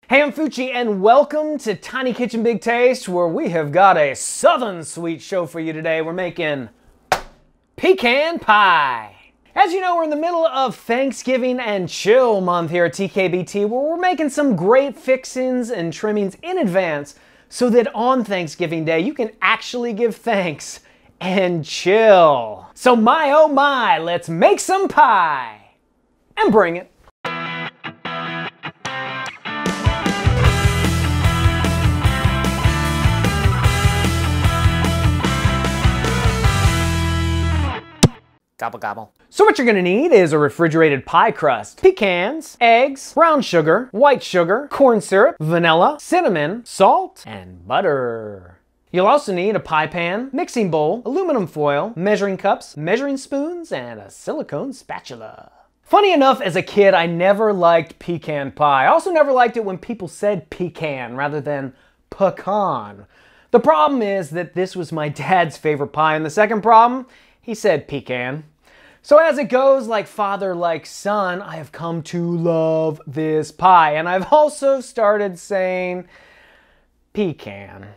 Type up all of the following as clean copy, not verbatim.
Hey, I'm Fucci, and welcome to Tiny Kitchen Big Taste, where we have got a southern sweet show for you today. We're making pecan pie. As you know, we're in the middle of Thanksgiving and chill month here at TKBT, where we're making some great fixings and trimmings in advance so that on Thanksgiving Day, you can actually give thanks and chill. So my oh my, let's make some pie and bring it. Gobble gobble. So what you're gonna need is a refrigerated pie crust, pecans, eggs, brown sugar, white sugar, corn syrup, vanilla, cinnamon, salt, and butter. You'll also need a pie pan, mixing bowl, aluminum foil, measuring cups, measuring spoons, and a silicone spatula. Funny enough, as a kid, I never liked pecan pie. I also never liked it when people said pecan rather than pecan. The problem is that this was my dad's favorite pie, and the second problem, he said pecan. So as it goes, like father, like son, I have come to love this pie. And I've also started saying pecan.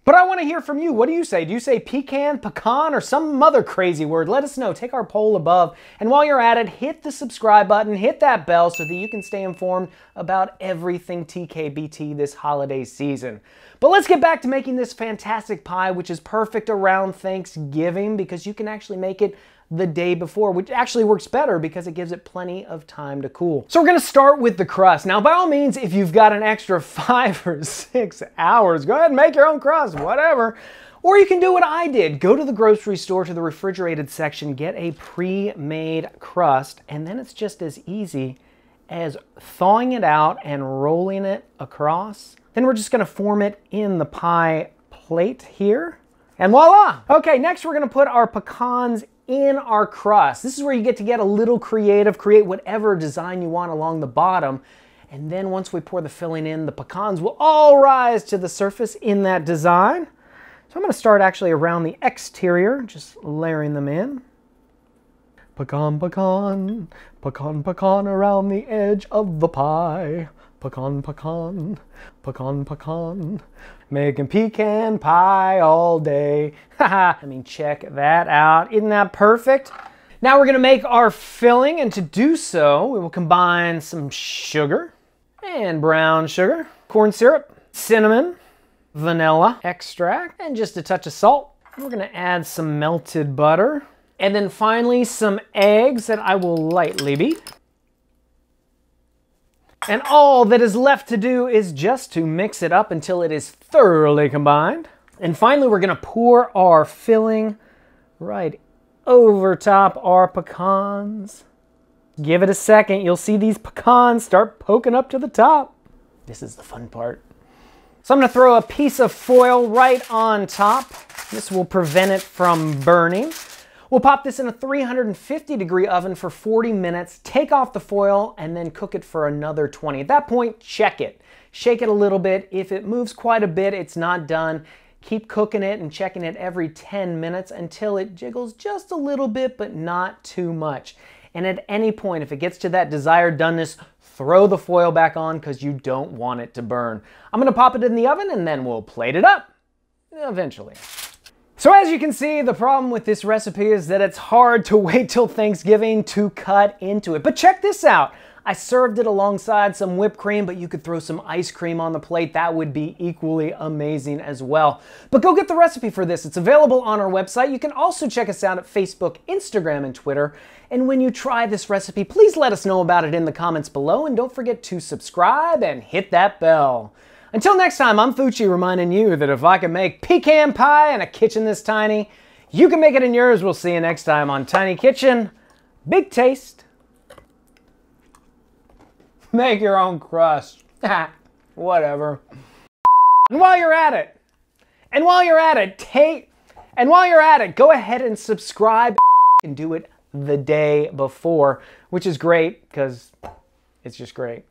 But I want to hear from you. What do you say? Do you say pecan, pecan, or some other crazy word? Let us know. Take our poll above. And while you're at it, hit the subscribe button, hit that bell so that you can stay informed about everything TKBT this holiday season. But let's get back to making this fantastic pie, which is perfect around Thanksgiving because you can actually make it the day before, which actually works better because it gives it plenty of time to cool. So we're gonna start with the crust. Now, by all means, if you've got an extra 5 or 6 hours, go ahead and make your own crust, whatever. Or you can do what I did. Go to the grocery store, to the refrigerated section, get a pre-made crust, and then it's just as easy as thawing it out and rolling it across. Then we're just gonna form it in the pie plate here. And voila! Okay, next we're gonna put our pecans in our crust. This is where you get a little creative, create whatever design you want along the bottom. And then once we pour the filling in, the pecans will all rise to the surface in that design. So I'm gonna start actually around the exterior, just layering them in. Pecan, pecan, pecan, pecan around the edge of the pie. Pecan, pecan, pecan, pecan, making pecan pie all day. Haha, I mean, check that out. Isn't that perfect? Now we're gonna make our filling, and to do so, we will combine some sugar and brown sugar, corn syrup, cinnamon, vanilla extract, and just a touch of salt. We're gonna add some melted butter, and then finally some eggs that I will lightly beat. And all that is left to do is just to mix it up until it is thoroughly combined. And finally, we're gonna pour our filling right over top our pecans. Give it a second, you'll see these pecans start poking up to the top. This is the fun part. So I'm gonna throw a piece of foil right on top. This will prevent it from burning. We'll pop this in a 350-degree oven for 40 minutes, take off the foil, and then cook it for another 20. At that point, check it. Shake it a little bit. If it moves quite a bit, it's not done. Keep cooking it and checking it every 10 minutes until it jiggles just a little bit, but not too much. And at any point, if it gets to that desired doneness, throw the foil back on because you don't want it to burn. I'm gonna pop it in the oven and then we'll plate it up eventually. So as you can see, the problem with this recipe is that it's hard to wait till Thanksgiving to cut into it. But check this out. I served it alongside some whipped cream, but you could throw some ice cream on the plate. That would be equally amazing as well. But go get the recipe for this. It's available on our website. You can also check us out at Facebook, Instagram, and Twitter. And when you try this recipe, please let us know about it in the comments below. And don't forget to subscribe and hit that bell. Until next time, I'm Fucci reminding you that if I can make pecan pie in a kitchen this tiny, you can make it in yours. We'll see you next time on Tiny Kitchen. Big taste. Make your own crust. Whatever. And while you're at it, go ahead and subscribe and do it the day before, which is great because it's just great.